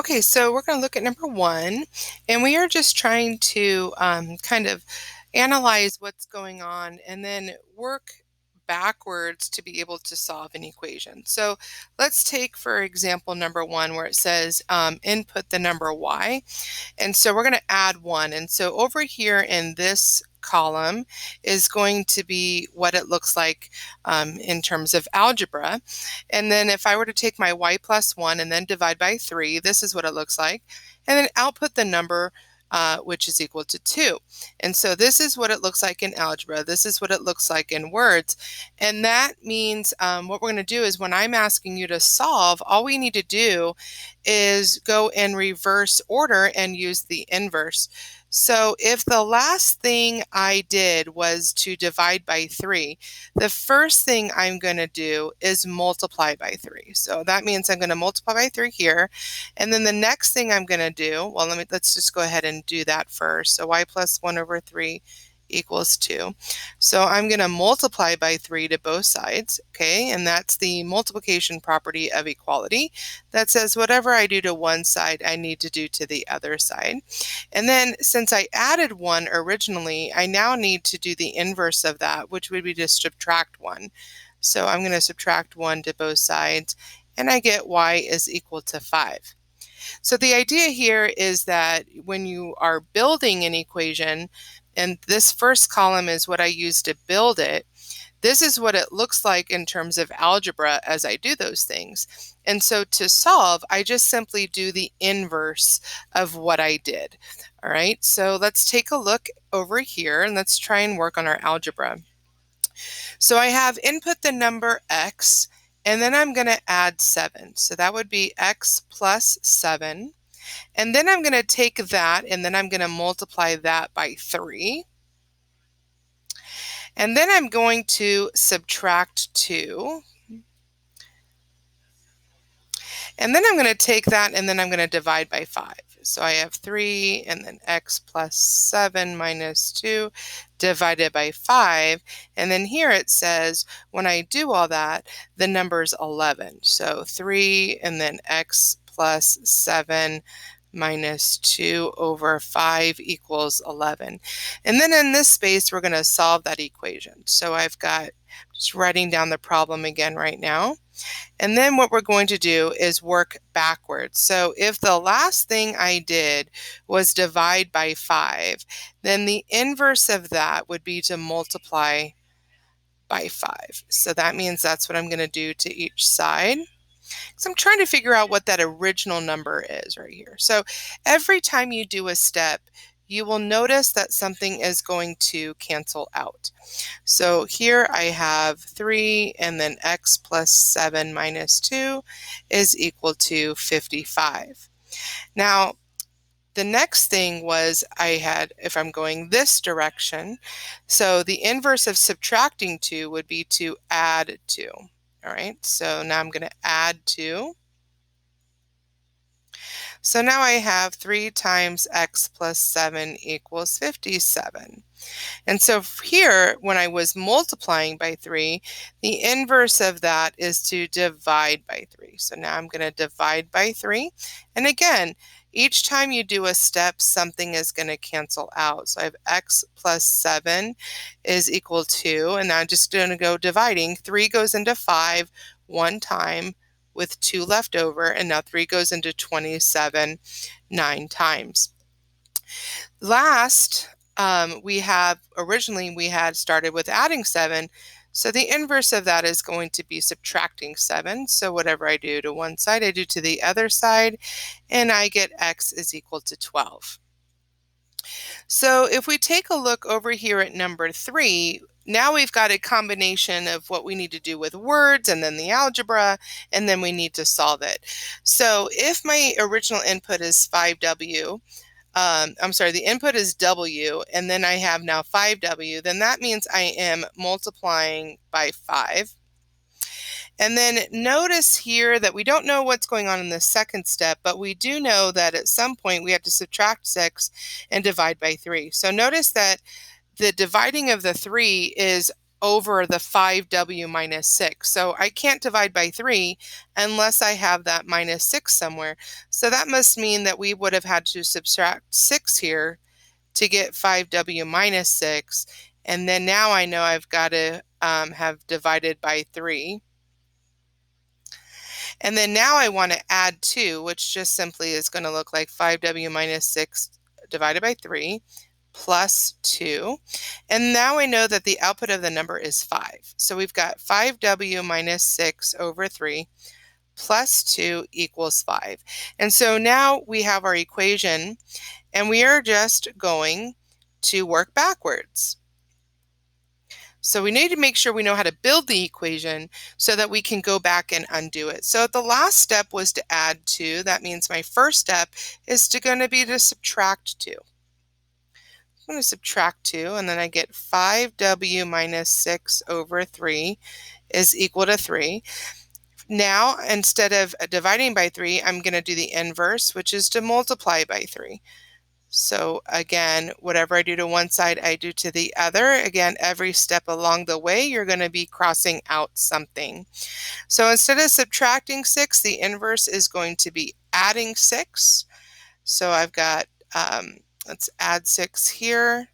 Okay, so we're going to look at number one, and we are just trying to kind of analyze what's going on and then work backwards to be able to solve an equation. So let's take, for example, number one, where it says input the number y. And so we're going to add 1. And so over here in this column is going to be what it looks like in terms of algebra. And then if I were to take my y plus 1 and then divide by 3, this is what it looks like. And then output the number which is equal to 2. And so this is what it looks like in algebra. This is what it looks like in words. And that means what we're going to do is when I'm asking you to solve, all we need to do is go in reverse order and use the inverse. So if the last thing I did was to divide by 3, the first thing I'm going to do is multiply by 3. So that means I'm going to multiply by 3 here. And then the next thing I'm going to do, well, let's just go ahead and do that first. So y plus 1 over 3 equals 2. So I'm going to multiply by 3 to both sides, okay? And that's the multiplication property of equality that says whatever I do to one side, I need to do to the other side. And then since I added 1 originally, I now need to do the inverse of that, which would be to subtract 1. So I'm going to subtract 1 to both sides, and I get y is equal to 5. So the idea here is that when you are building an equation, and this first column is what I use to build it, this is what it looks like in terms of algebra as I do those things. And so to solve, I just simply do the inverse of what I did. All right, so let's take a look over here and let's try and work on our algebra. So I have input the number x, and then I'm going to add 7. So that would be x plus 7. And then I'm going to take that and then I'm going to multiply that by 3. And then I'm going to subtract 2. And then I'm going to take that and then I'm going to divide by 5. So I have 3 and then x plus 7 minus 2 divided by 5. And then here it says when I do all that, the number is 11. So 3 and then x plus 7 minus 2 over 5 equals 11. And then in this space, we're going to solve that equation. So I've got, just writing down the problem again right now. And then what we're going to do is work backwards. So if the last thing I did was divide by 5, then the inverse of that would be to multiply by 5. So that means that's what I'm going to do to each side. So I'm trying to figure out what that original number is right here. So every time you do a step, you will notice that something is going to cancel out. So here I have 3 and then x plus 7 minus 2 is equal to 55. Now, the next thing was I had, if I'm going this direction, so the inverse of subtracting 2 would be to add 2. All right, so now I'm going to add 2. So now I have 3 times x plus 7 equals 57. And so here, when I was multiplying by 3, the inverse of that is to divide by 3. So now I'm going to divide by 3. And again, each time you do a step, something is going to cancel out. So I have x plus 7 is equal to, and now I'm just going to go dividing. 3 goes into 5 one time with 2 left over, and now 3 goes into 27 9 times. Last, originally we had started with adding 7, so the inverse of that is going to be subtracting 7. So whatever I do to one side, I do to the other side, and I get x is equal to 12. So if we take a look over here at number 3, now we've got a combination of what we need to do with words and then the algebra, and then we need to solve it. So if my original input is 5w, the input is w, and then I have now 5w, then that means I am multiplying by 5. And then notice here that we don't know what's going on in the second step, but we do know that at some point we have to subtract 6 and divide by 3. So notice that the dividing of the 3 is over the 5w minus 6. So I can't divide by 3 unless I have that minus 6 somewhere. So that must mean that we would have had to subtract 6 here to get 5w minus 6. And then now I know I've got to have divided by 3. And then now I want to add 2, which just simply is going to look like 5w minus 6 divided by 3 plus 2. And now I know that the output of the number is 5. So we've got 5w minus 6 over 3 plus 2 equals 5. And so now we have our equation, and we are just going to work backwards. So we need to make sure we know how to build the equation so that we can go back and undo it. So the last step was to add 2. That means my first step is going to be to subtract 2. I'm going to subtract 2, and then I get 5w minus 6 over 3 is equal to 3. Now, instead of dividing by 3, I'm going to do the inverse, which is to multiply by 3. So again, whatever I do to one side, I do to the other. Again, every step along the way, you're going to be crossing out something. So instead of subtracting 6, the inverse is going to be adding 6. So I've got, let's add 6 here.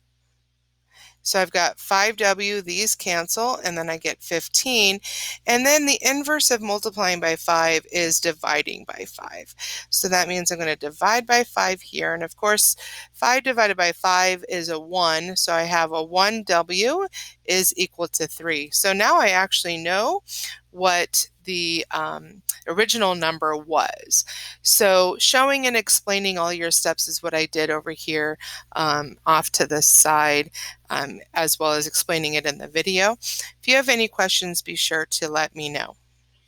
So I've got 5w, these cancel, and then I get 15. And then the inverse of multiplying by 5 is dividing by 5. So that means I'm going to divide by 5 here. And of course, 5 divided by 5 is a 1. So I have a 1w is equal to 3. So now I actually know what the original number was. So showing and explaining all your steps is what I did over here off to the side, as well as explaining it in the video. If you have any questions, be sure to let me know.